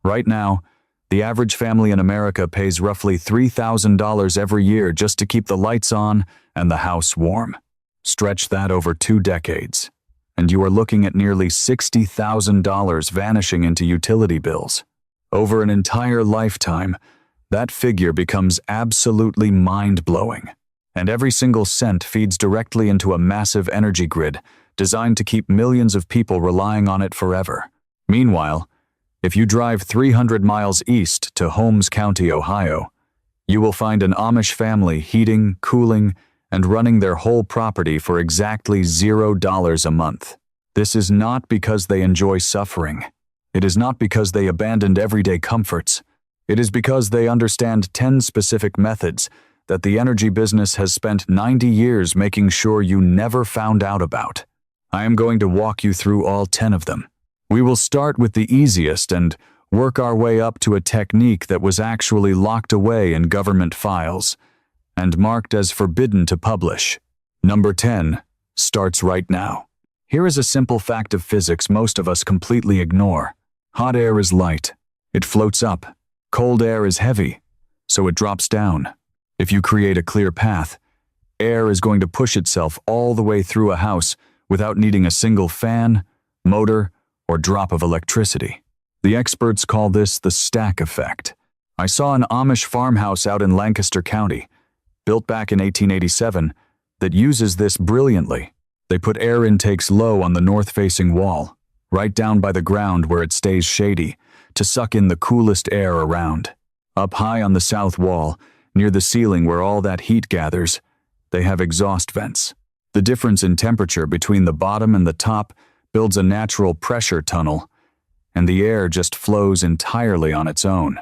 Right now, the average family in America pays roughly $3,000 every year just to keep the lights on and the house warm. Stretch that over 2 decades, and you are looking at nearly $60,000 vanishing into utility bills. Over an entire lifetime, that figure becomes absolutely mind-blowing. And every single cent feeds directly into a massive energy grid designed to keep millions of people relying on it forever. Meanwhile, if you drive 300 miles east to Holmes County, Ohio, you will find an Amish family heating, cooling, and running their whole property for exactly $0 a month. This is not because they enjoy suffering. It is not because they abandoned everyday comforts. It is because they understand 10 specific methods that the energy business has spent 90 years making sure you never found out about. I am going to walk you through all 10 of them. We will start with the easiest and work our way up to a technique that was actually locked away in government files and marked as forbidden to publish. Number 10 starts right now. Here is a simple fact of physics most of us completely ignore. Hot air is light. It floats up. Cold air is heavy, so it drops down. If you create a clear path, air is going to push itself all the way through a house without needing a single fan, motor, or drop of electricity. The experts call this the stack effect. I saw an Amish farmhouse out in Lancaster County, built back in 1887, that uses this brilliantly. They put air intakes low on the north-facing wall, right down by the ground where it stays shady, to suck in the coolest air around. Up high on the south wall, near the ceiling where all that heat gathers, they have exhaust vents. The difference in temperature between the bottom and the top builds a natural pressure tunnel, and the air just flows entirely on its own.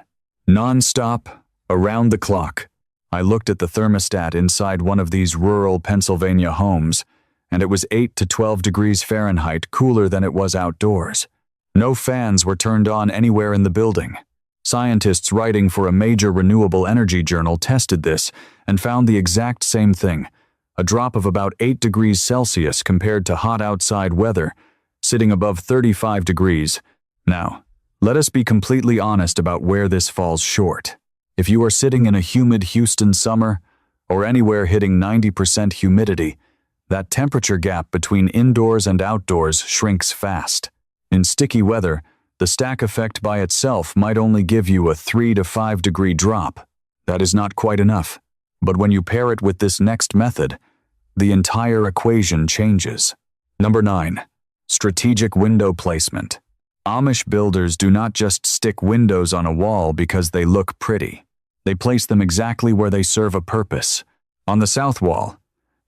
Non-stop, around the clock. I looked at the thermostat inside one of these rural Pennsylvania homes, and it was 8 to 12 degrees Fahrenheit cooler than it was outdoors. No fans were turned on anywhere in the building. Scientists writing for a major renewable energy journal tested this and found the exact same thing, a drop of about 8 degrees Celsius compared to hot outside weather, sitting above 35 degrees. Now, let us be completely honest about where this falls short. If you are sitting in a humid Houston summer, or anywhere hitting 90% humidity, that temperature gap between indoors and outdoors shrinks fast. In sticky weather, the stack effect by itself might only give you a 3 to 5 degree drop. That is not quite enough. But when you pair it with this next method, the entire equation changes. Number 9. Strategic window placement. Amish builders do not just stick windows on a wall because they look pretty. They place them exactly where they serve a purpose. On the south wall,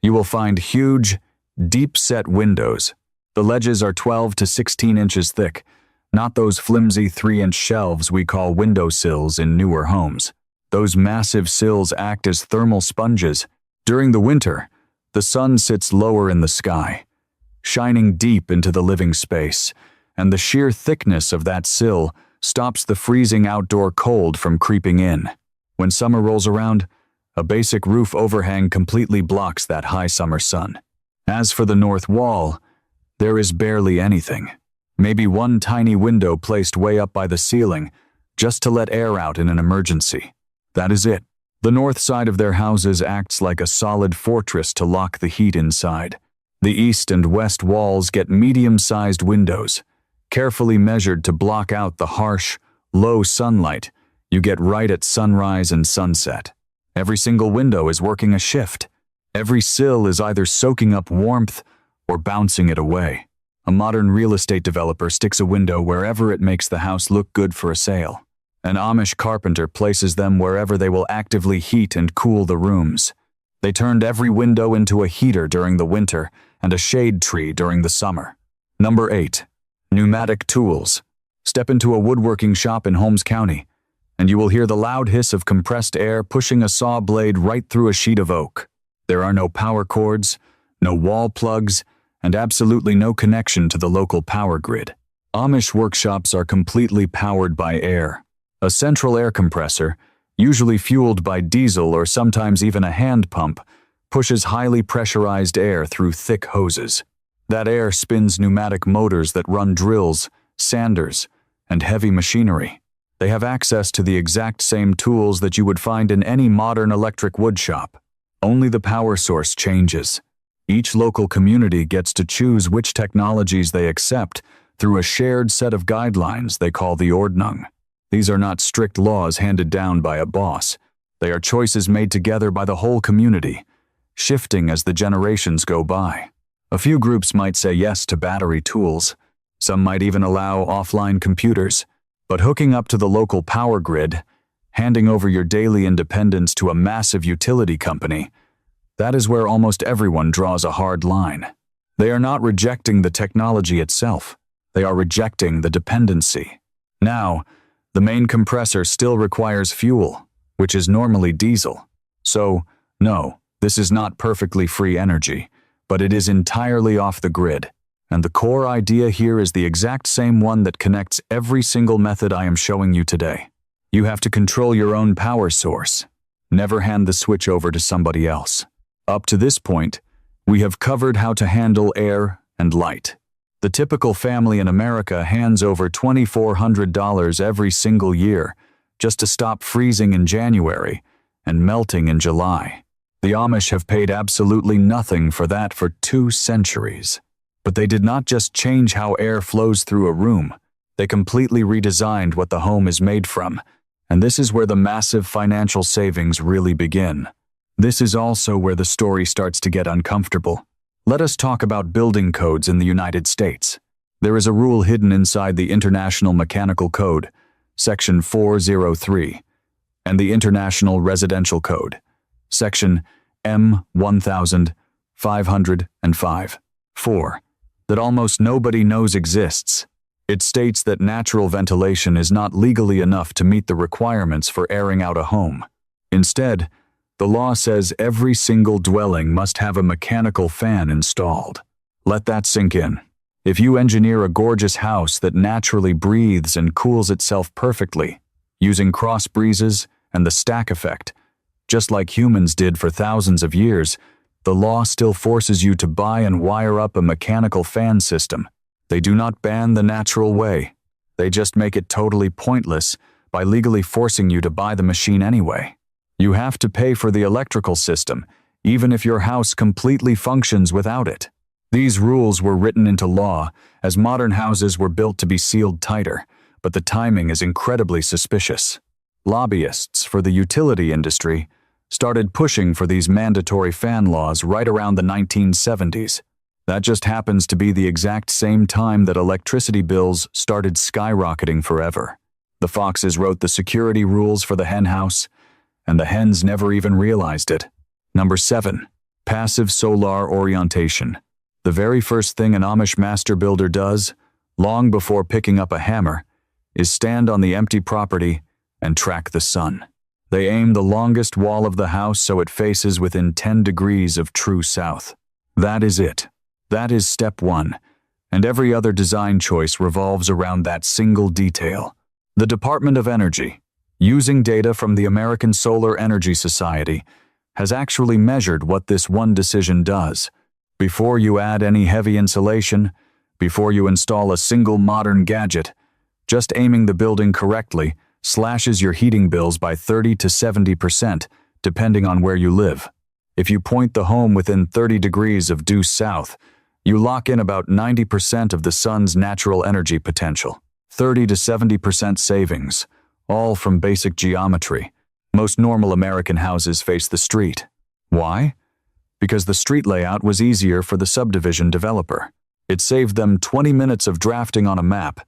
you will find huge, deep-set windows. The ledges are 12 to 16 inches thick, not those flimsy 3-inch shelves we call windowsills in newer homes. Those massive sills act as thermal sponges. During the winter, the sun sits lower in the sky, shining deep into the living space, and the sheer thickness of that sill stops the freezing outdoor cold from creeping in. When summer rolls around, a basic roof overhang completely blocks that high summer sun. As for the north wall, there is barely anything. Maybe one tiny window placed way up by the ceiling, just to let air out in an emergency. That is it. The north side of their houses acts like a solid fortress to lock the heat inside. The east and west walls get medium-sized windows, carefully measured to block out the harsh, low sunlight you get right at sunrise and sunset. Every single window is working a shift. Every sill is either soaking up warmth or bouncing it away. A modern real estate developer sticks a window wherever it makes the house look good for a sale. An Amish carpenter places them wherever they will actively heat and cool the rooms. They turned every window into a heater during the winter and a shade tree during the summer. Number 8. Pneumatic Tools. Step into a woodworking shop in Holmes County, and you will hear the loud hiss of compressed air pushing a saw blade right through a sheet of oak. There are no power cords, no wall plugs, and absolutely no connection to the local power grid. Amish workshops are completely powered by air. A central air compressor, usually fueled by diesel or sometimes even a hand pump, pushes highly pressurized air through thick hoses. That air spins pneumatic motors that run drills, sanders, and heavy machinery. They have access to the exact same tools that you would find in any modern electric wood shop. Only the power source changes. Each local community gets to choose which technologies they accept through a shared set of guidelines they call the Ordnung. These are not strict laws handed down by a boss. They are choices made together by the whole community, shifting as the generations go by. A few groups might say yes to battery tools. Some might even allow offline computers. But hooking up to the local power grid, handing over your daily independence to a massive utility company, that is where almost everyone draws a hard line. They are not rejecting the technology itself. They are rejecting the dependency. Now, the main compressor still requires fuel, which is normally diesel. So, no, this is not perfectly free energy, but it is entirely off the grid. And the core idea here is the exact same one that connects every single method I am showing you today. You have to control your own power source. Never hand the switch over to somebody else. Up to this point, we have covered how to handle air and light. The typical family in America hands over $2,400 every single year just to stop freezing in January and melting in July. The Amish have paid absolutely nothing for that for 2 centuries. But they did not just change how air flows through a room. They completely redesigned what the home is made from. And this is where the massive financial savings really begin. This is also where the story starts to get uncomfortable. Let us talk about building codes in the United States. There is a rule hidden inside the International Mechanical Code, Section 403, and the International Residential Code, Section M1505, 4. That almost nobody knows exists. It states that natural ventilation is not legally enough to meet the requirements for airing out a home. Instead, the law says every single dwelling must have a mechanical fan installed. Let that sink in. If you engineer a gorgeous house that naturally breathes and cools itself perfectly, using cross breezes and the stack effect, just like humans did for thousands of years, the law still forces you to buy and wire up a mechanical fan system. They do not ban the natural way. They just make it totally pointless by legally forcing you to buy the machine anyway. You have to pay for the electrical system, even if your house completely functions without it. These rules were written into law as modern houses were built to be sealed tighter, but the timing is incredibly suspicious. Lobbyists for the utility industry started pushing for these mandatory fan laws right around the 1970s. That just happens to be the exact same time that electricity bills started skyrocketing forever. The foxes wrote the security rules for the hen house, and the hens never even realized it. Number 7. Passive solar orientation. The very first thing an Amish master builder does, long before picking up a hammer, is stand on the empty property and track the sun. They aim the longest wall of the house so it faces within 10 degrees of true south. That is it. That is step 1, and every other design choice revolves around that single detail. The Department of Energy, using data from the American Solar Energy Society, has actually measured what this one decision does. Before you add any heavy insulation, before you install a single modern gadget, just aiming the building correctly slashes your heating bills by 30 to 70%, depending on where you live. If you point the home within 30 degrees of due south, you lock in about 90% of the sun's natural energy potential. 30 to 70% savings, all from basic geometry. Most normal American houses face the street. Why? Because the street layout was easier for the subdivision developer. It saved them 20 minutes of drafting on a map,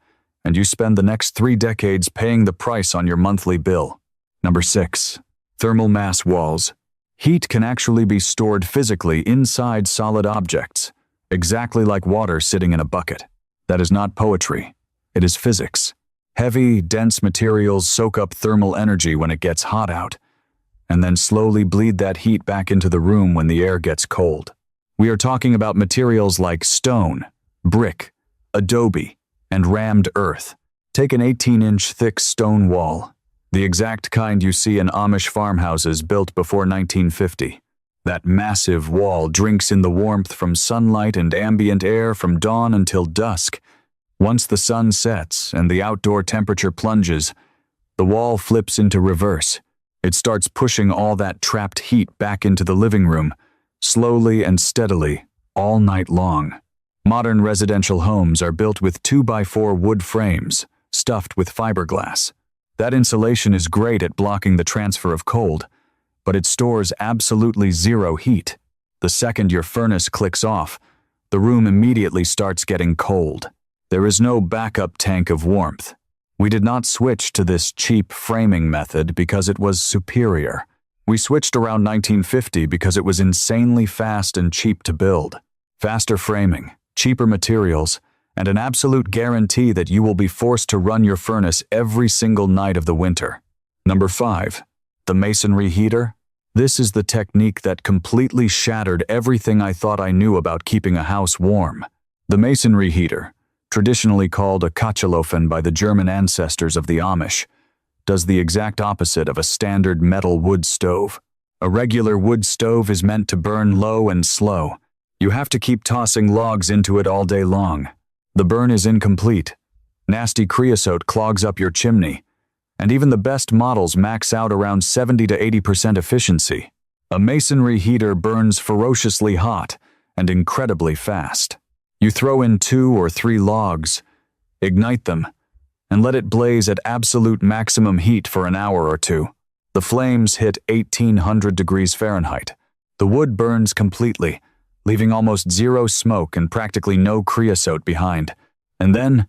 and you spend the next 3 decades paying the price on your monthly bill. Number 6. Thermal mass walls. Heat can actually be stored physically inside solid objects, exactly like water sitting in a bucket. That is not poetry. It is physics. Heavy, dense materials soak up thermal energy when it gets hot out, and then slowly bleed that heat back into the room when the air gets cold. We are talking about materials like stone, brick, adobe, and rammed earth. Take an 18-inch thick stone wall, the exact kind you see in Amish farmhouses built before 1950. That massive wall drinks in the warmth from sunlight and ambient air from dawn until dusk. Once the sun sets and the outdoor temperature plunges, The wall flips into reverse. It starts pushing all that trapped heat back into the living room, slowly and steadily, all night long. Modern residential homes are built with 2x4 wood frames, stuffed with fiberglass. That insulation is great at blocking the transfer of cold, but it stores absolutely zero heat. The second your furnace clicks off, the room immediately starts getting cold. There is no backup tank of warmth. We did not switch to this cheap framing method because it was superior. We switched around 1950 because it was insanely fast and cheap to build. Faster framing, cheaper materials, and an absolute guarantee that you will be forced to run your furnace every single night of the winter. Number 5. The Masonry Heater. This is the technique that completely shattered everything I thought I knew about keeping a house warm. The Masonry Heater, traditionally called a Kachelofen by the German ancestors of the Amish, does the exact opposite of a standard metal wood stove. A regular wood stove is meant to burn low and slow. You have to keep tossing logs into it all day long. The burn is incomplete. Nasty creosote clogs up your chimney, and even the best models max out around 70 to 80% efficiency. A masonry heater burns ferociously hot and incredibly fast. You throw in 2 or 3 logs, ignite them, and let it blaze at absolute maximum heat for an hour or 2. The flames hit 1800 degrees Fahrenheit. The wood burns completely, leaving almost zero smoke and practically no creosote behind. And then,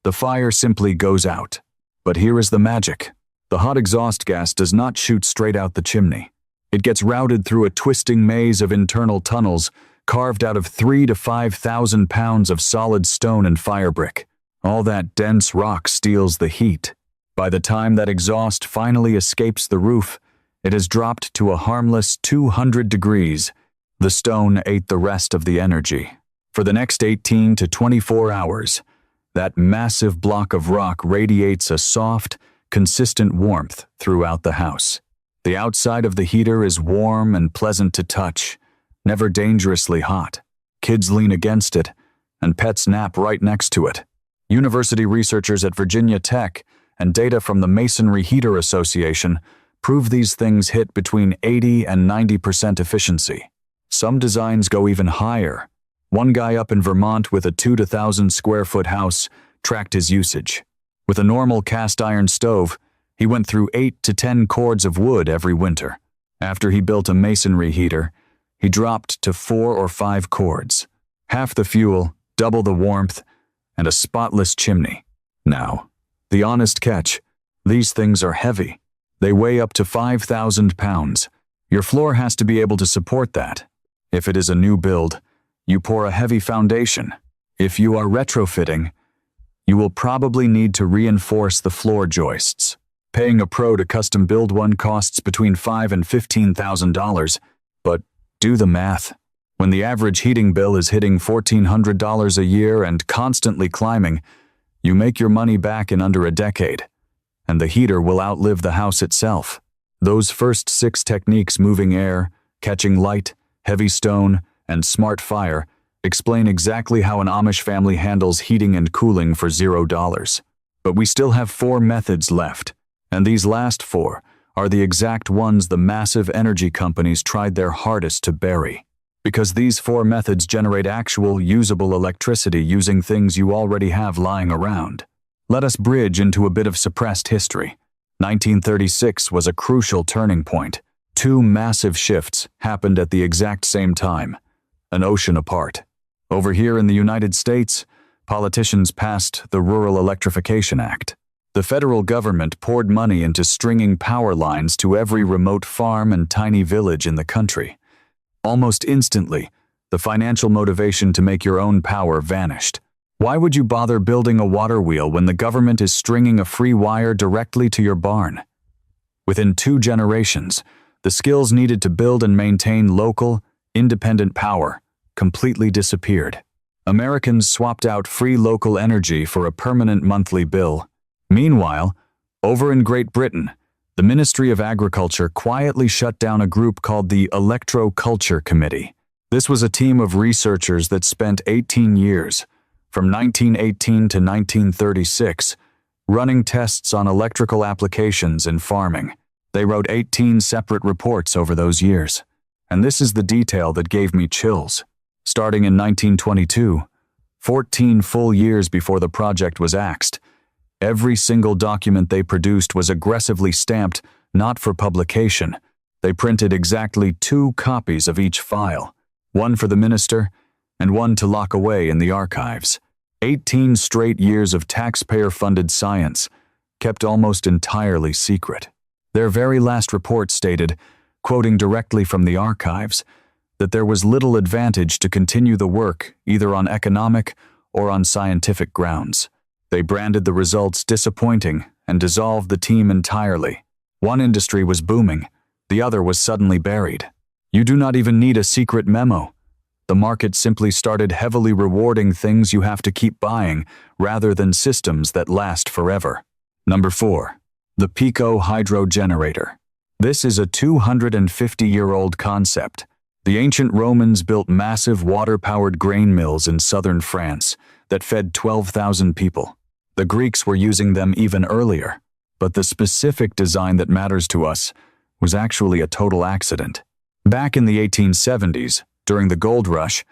the fire simply goes out. But here is the magic. The hot exhaust gas does not shoot straight out the chimney. It gets routed through a twisting maze of internal tunnels carved out of 3,000 to 5,000 pounds of solid stone and firebrick. All that dense rock steals the heat. By the time that exhaust finally escapes the roof, it has dropped to a harmless 200 degrees. The stone ate the rest of the energy. For the next 18 to 24 hours, that massive block of rock radiates a soft, consistent warmth throughout the house. The outside of the heater is warm and pleasant to touch, never dangerously hot. Kids lean against it, and pets nap right next to it. University researchers at Virginia Tech and data from the Masonry Heater Association prove these things hit between 80 and 90% efficiency. Some designs go even higher. One guy up in Vermont with a 2,000 square foot house tracked his usage. With a normal cast iron stove, he went through 8 to 10 cords of wood every winter. After he built a masonry heater, he dropped to 4 or 5 cords. Half the fuel, double the warmth, and a spotless chimney. Now, the honest catch, these things are heavy. They weigh up to 5,000 pounds. Your floor has to be able to support that. If it is a new build, you pour a heavy foundation. If you are retrofitting, you will probably need to reinforce the floor joists. Paying a pro to custom build one costs between $5,000 and $15,000, but do the math. When the average heating bill is hitting $1,400 a year and constantly climbing, you make your money back in under a decade, and the heater will outlive the house itself. Those first 6 techniques, moving air, catching light, heavy stone, and smart fire, explain exactly how an Amish family handles heating and cooling for $0. But we still have 4 methods left, and these last 4 are the exact ones the massive energy companies tried their hardest to bury. Because these 4 methods generate actual, usable electricity using things you already have lying around. Let us bridge into a bit of suppressed history. 1936 was a crucial turning point. 2 massive shifts happened at the exact same time, an ocean apart. Over here in the United States, politicians passed the Rural Electrification Act. The federal government poured money into stringing power lines to every remote farm and tiny village in the country. Almost instantly, the financial motivation to make your own power vanished. Why would you bother building a water wheel when the government is stringing a free wire directly to your barn? Within 2 generations, the skills needed to build and maintain local, independent power completely disappeared. Americans swapped out free local energy for a permanent monthly bill. Meanwhile, over in Great Britain, the Ministry of Agriculture quietly shut down a group called the Electro-Culture Committee. This was a team of researchers that spent 18 years, from 1918 to 1936, running tests on electrical applications in farming. They wrote 18 separate reports over those years. And this is the detail that gave me chills. Starting in 1922, 14 full years before the project was axed, every single document they produced was aggressively stamped, not for publication. They printed exactly 2 copies of each file, one for the minister and one to lock away in the archives. 18 straight years of taxpayer-funded science, kept almost entirely secret. Their very last report stated, quoting directly from the archives, that there was little advantage to continue the work either on economic or on scientific grounds. They branded the results disappointing and dissolved the team entirely. One industry was booming, the other was suddenly buried. You do not even need a secret memo. The market simply started heavily rewarding things you have to keep buying rather than systems that last forever. Number 4. The Pico Hydro Generator. This is a 250-year-old concept. The ancient Romans built massive water-powered grain mills in southern France that fed 12,000 people. The Greeks were using them even earlier, but the specific design that matters to us was actually a total accident. Back in the 1870s, during the gold rush,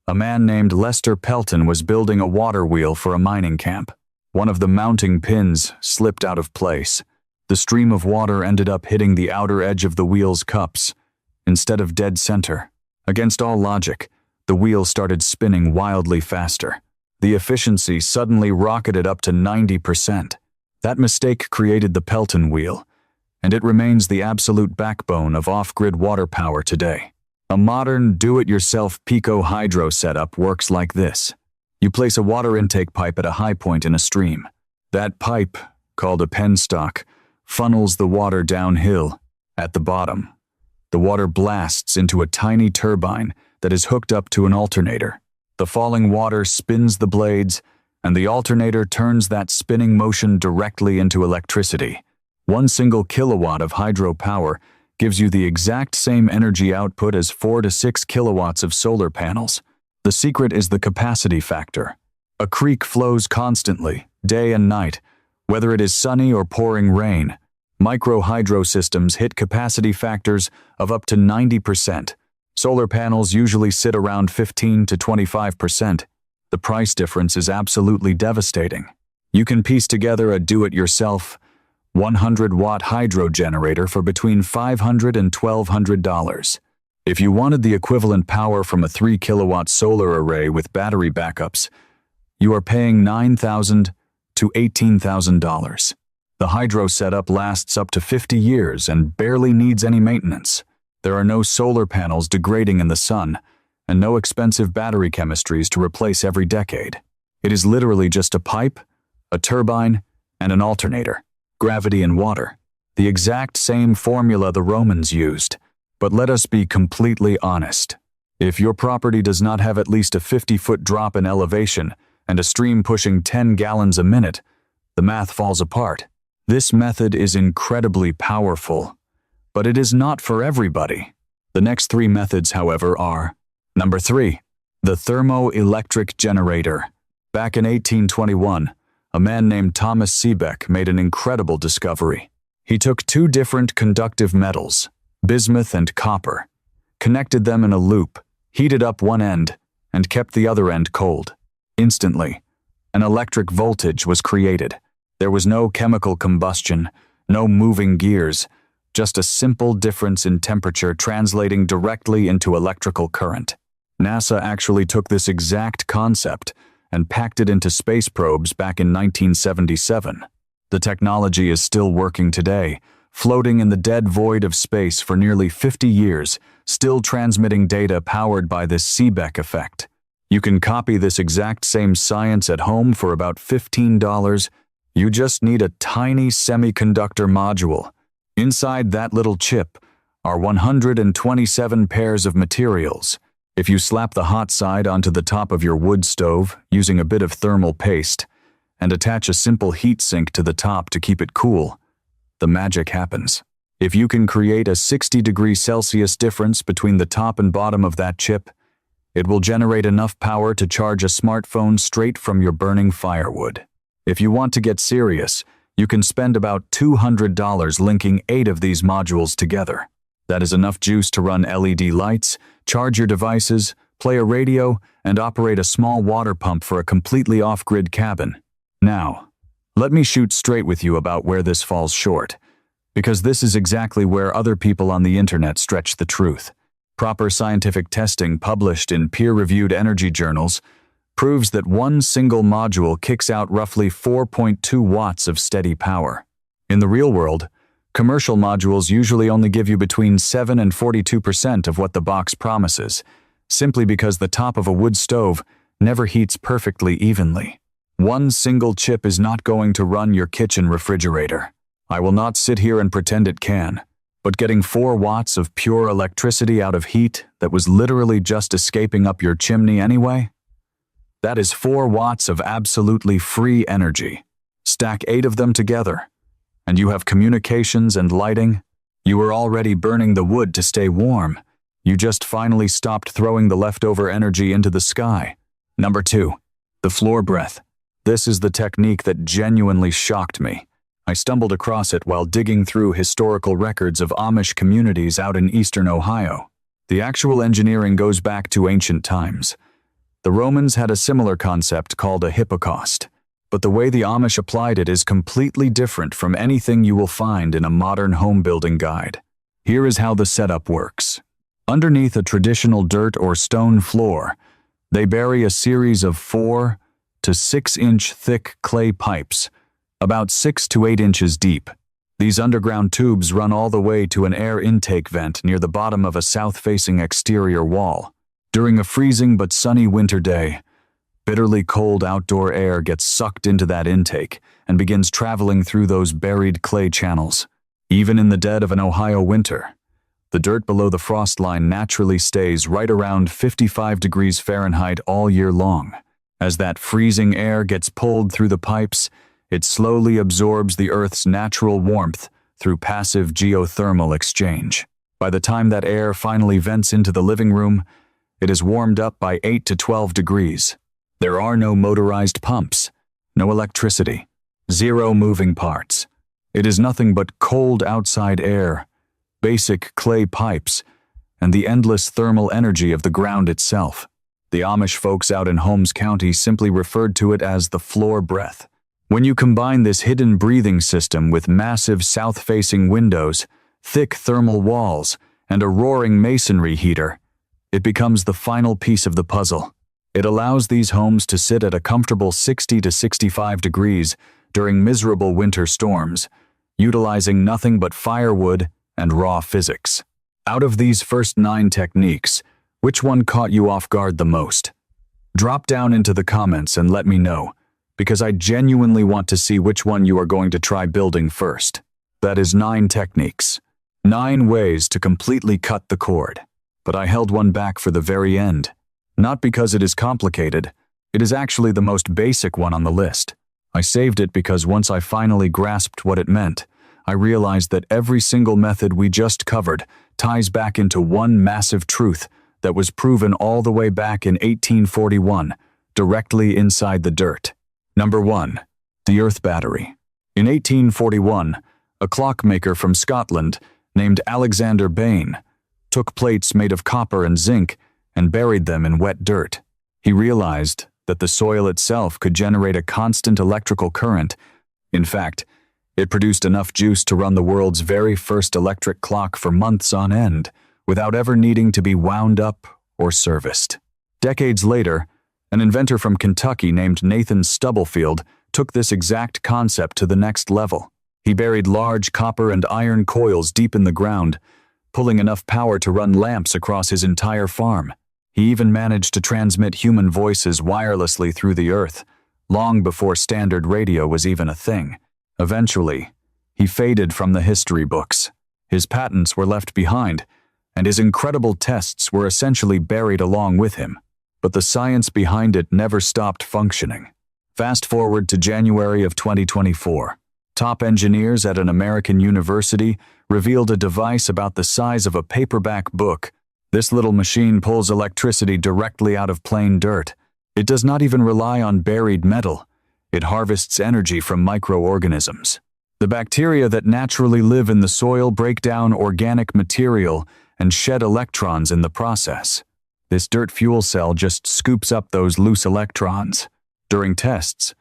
a man named Lester Pelton was building a water wheel for a mining camp. One of the mounting pins slipped out of place. The stream of water ended up hitting the outer edge of the wheel's cups, instead of dead center. Against all logic, the wheel started spinning wildly faster. The efficiency suddenly rocketed up to 90%. That mistake created the Pelton wheel, and it remains the absolute backbone of off-grid water power today. A modern, do-it-yourself Pico Hydro setup works like this. You place a water intake pipe at a high point in a stream. That pipe, called a penstock, funnels the water downhill. At the bottom, the water blasts into a tiny turbine that is hooked up to an alternator. The falling water spins the blades, and the alternator turns that spinning motion directly into electricity. 1 single kilowatt of hydro power gives you the exact same energy output as 4 to 6 kilowatts of solar panels. The secret is the capacity factor. A creek flows constantly, day and night, whether it is sunny or pouring rain. Micro hydro systems hit capacity factors of up to 90%. Solar panels usually sit around 15 to 25%. The price difference is absolutely devastating. You can piece together a do-it-yourself 100-watt hydro generator for between $500 and $1,200. If you wanted the equivalent power from a 3-kilowatt solar array with battery backups, you are paying $9,000 to $18,000. The hydro setup lasts up to 50 years and barely needs any maintenance. There are no solar panels degrading in the sun, and no expensive battery chemistries to replace every decade. It is literally just a pipe, a turbine, and an alternator. Gravity and water, the exact same formula the Romans used. But let us be completely honest. If your property does not have at least a 50-foot drop in elevation and a stream pushing 10 gallons a minute, the math falls apart. This method is incredibly powerful, but it is not for everybody. The next 3 methods, however, are: Number 3. The Thermoelectric Generator. Back in 1821, a man named Thomas Seebeck made an incredible discovery. He took 2 different conductive metals, bismuth and copper, connected them in a loop, heated up one end, and kept the other end cold. Instantly, an electric voltage was created. There was no chemical combustion, no moving gears, just a simple difference in temperature translating directly into electrical current. NASA actually took this exact concept and packed it into space probes back in 1977. The technology is still working today, floating in the dead void of space for nearly 50 years, still transmitting data powered by this Seebeck effect. You can copy this exact same science at home for about $15. You just need a tiny semiconductor module. Inside that little chip are 127 pairs of materials. If you slap the hot side onto the top of your wood stove using a bit of thermal paste and attach a simple heat sink to the top to keep it cool, the magic happens. If you can create a 60°C difference between the top and bottom of that chip, it will generate enough power to charge a smartphone straight from your burning firewood. If you want to get serious, you can spend about $200 linking 8 of these modules together. That is enough juice to run LED lights, charge your devices, play a radio, and operate a small water pump for a completely off-grid cabin. Now, let me shoot straight with you about where this falls short, because this is exactly where other people on the internet stretch the truth. Proper scientific testing published in peer-reviewed energy journals proves that one single module kicks out roughly 4.2 watts of steady power. In the real world, commercial modules usually only give you between 7 and 42% of what the box promises, simply because the top of a wood stove never heats perfectly evenly. One single chip is not going to run your kitchen refrigerator. I will not sit here and pretend it can, but getting 4 watts of pure electricity out of heat that was literally just escaping up your chimney anyway? That is 4 watts of absolutely free energy. Stack 8 of them together, and you have communications and lighting. You were already burning the wood to stay warm. You just finally stopped throwing the leftover energy into the sky. Number 2, the floor breath. This is the technique that genuinely shocked me. I stumbled across it while digging through historical records of Amish communities out in eastern Ohio. The actual engineering goes back to ancient times. The Romans had a similar concept called a hypocaust, but the way the Amish applied it is completely different from anything you will find in a modern home building guide. Here is how the setup works. Underneath a traditional dirt or stone floor, they bury a series of 4 to 6-inch thick clay pipes, about 6 to 8 inches deep. These underground tubes run all the way to an air intake vent near the bottom of a south-facing exterior wall. During a freezing but sunny winter day, bitterly cold outdoor air gets sucked into that intake and begins traveling through those buried clay channels. Even in the dead of an Ohio winter, the dirt below the frost line naturally stays right around 55 degrees Fahrenheit all year long. As that freezing air gets pulled through the pipes, it slowly absorbs the Earth's natural warmth through passive geothermal exchange. By the time that air finally vents into the living room, it is warmed up by 8 to 12 degrees. There are no motorized pumps, no electricity, 0 moving parts. It is nothing but cold outside air, basic clay pipes, and the endless thermal energy of the ground itself. The Amish folks out in Holmes County simply referred to it as the floor breath. When you combine this hidden breathing system with massive south-facing windows, thick thermal walls, and a roaring masonry heater, it becomes the final piece of the puzzle. It allows these homes to sit at a comfortable 60 to 65 degrees during miserable winter storms, utilizing nothing but firewood and raw physics. Out of these first 9 techniques, which one caught you off guard the most? Drop down into the comments and let me know, because I genuinely want to see which one you are going to try building first. That is 9 techniques. 9 ways to completely cut the cord. But I held one back for the very end. Not because it is complicated, it is actually the most basic one on the list. I saved it because once I finally grasped what it meant, I realized that every single method we just covered ties back into one massive truth that was proven all the way back in 1841, directly inside the dirt. Number 1. The Earth Battery. In 1841, a clockmaker from Scotland named Alexander Bain took plates made of copper and zinc and buried them in wet dirt. He realized that the soil itself could generate a constant electrical current. In fact, it produced enough juice to run the world's very first electric clock for months on end, without ever needing to be wound up or serviced. Decades later, an inventor from Kentucky named Nathan Stubblefield took this exact concept to the next level. He buried large copper and iron coils deep in the ground, pulling enough power to run lamps across his entire farm. He even managed to transmit human voices wirelessly through the earth, long before standard radio was even a thing. Eventually, he faded from the history books. His patents were left behind, and his incredible tests were essentially buried along with him. But the science behind it never stopped functioning. Fast forward to January of 2024. Top engineers at an American university revealed a device about the size of a paperback book. This little machine pulls electricity directly out of plain dirt. It does not even rely on buried metal. It harvests energy from microorganisms. The bacteria that naturally live in the soil break down organic material and shed electrons in the process. This dirt fuel cell just scoops up those loose electrons. During tests,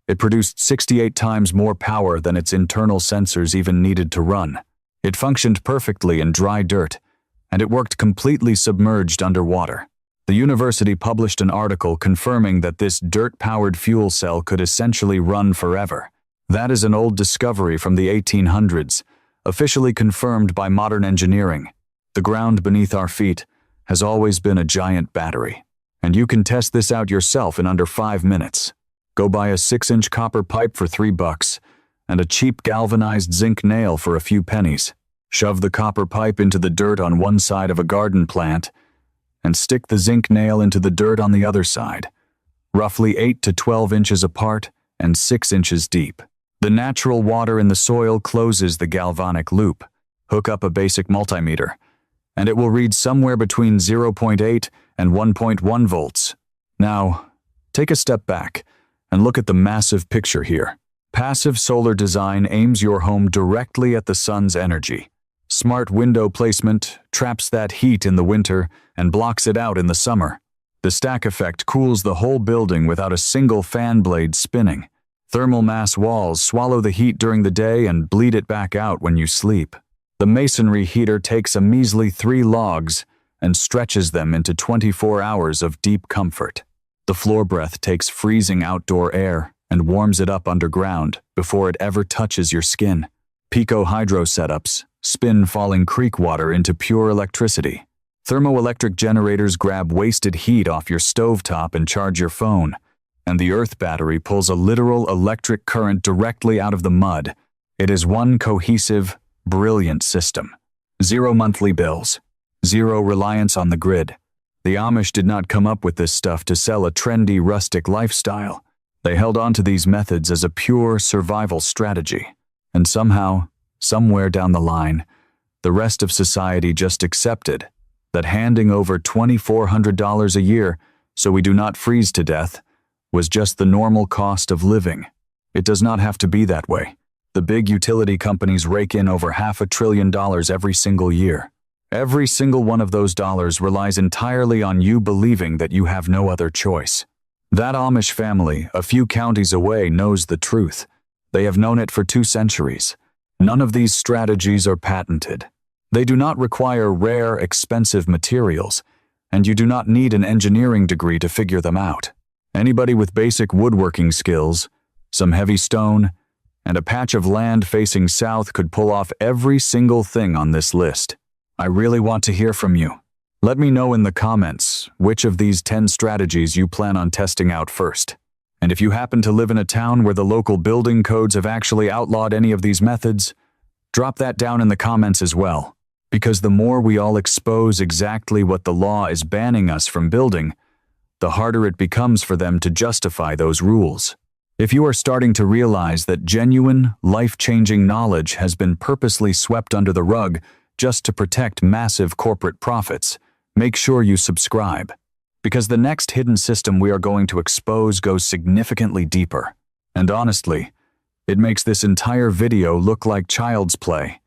it produced 68 times more power than its internal sensors even needed to run. It functioned perfectly in dry dirt, and it worked completely submerged underwater. The university published an article confirming that this dirt-powered fuel cell could essentially run forever. That is an old discovery from the 1800s, officially confirmed by modern engineering. The ground beneath our feet has always been a giant battery, and you can test this out yourself in under 5 minutes. Go buy a 6-inch copper pipe for $3 and a cheap galvanized zinc nail for a few pennies. Shove the copper pipe into the dirt on one side of a garden plant and stick the zinc nail into the dirt on the other side, roughly 8 to 12 inches apart and 6 inches deep. The natural water in the soil closes the galvanic loop. Hook up a basic multimeter, and it will read somewhere between 0.8 and 1.1 volts. Now, take a step back and look at the massive picture here. Passive solar design aims your home directly at the sun's energy. Smart window placement traps that heat in the winter and blocks it out in the summer. The stack effect cools the whole building without a single fan blade spinning. Thermal mass walls swallow the heat during the day and bleed it back out when you sleep. The masonry heater takes a measly 3 logs and stretches them into 24 hours of deep comfort. The floor breath takes freezing outdoor air and warms it up underground before it ever touches your skin. Pico Hydro setups spin falling creek water into pure electricity. Thermoelectric generators grab wasted heat off your stovetop and charge your phone. And the earth battery pulls a literal electric current directly out of the mud. It is one cohesive, brilliant system. 0 monthly bills. 0 reliance on the grid. The Amish did not come up with this stuff to sell a trendy, rustic lifestyle. They held on to these methods as a pure survival strategy. And somehow, somewhere down the line, the rest of society just accepted that handing over $2,400 a year so we do not freeze to death was just the normal cost of living. It does not have to be that way. The big utility companies rake in over $500 billion every single year. Every single one of those dollars relies entirely on you believing that you have no other choice. That Amish family, a few counties away, knows the truth. They have known it for 2 centuries. None of these strategies are patented. They do not require rare, expensive materials, and you do not need an engineering degree to figure them out. Anybody with basic woodworking skills, some heavy stone, and a patch of land facing south could pull off every single thing on this list. I really want to hear from you. Let me know in the comments which of these 10 strategies you plan on testing out first. And if you happen to live in a town where the local building codes have actually outlawed any of these methods, drop that down in the comments as well. Because the more we all expose exactly what the law is banning us from building, the harder it becomes for them to justify those rules. If you are starting to realize that genuine, life-changing knowledge has been purposely swept under the rug just to protect massive corporate profits, make sure you subscribe. Because the next hidden system we are going to expose goes significantly deeper. And honestly, it makes this entire video look like child's play.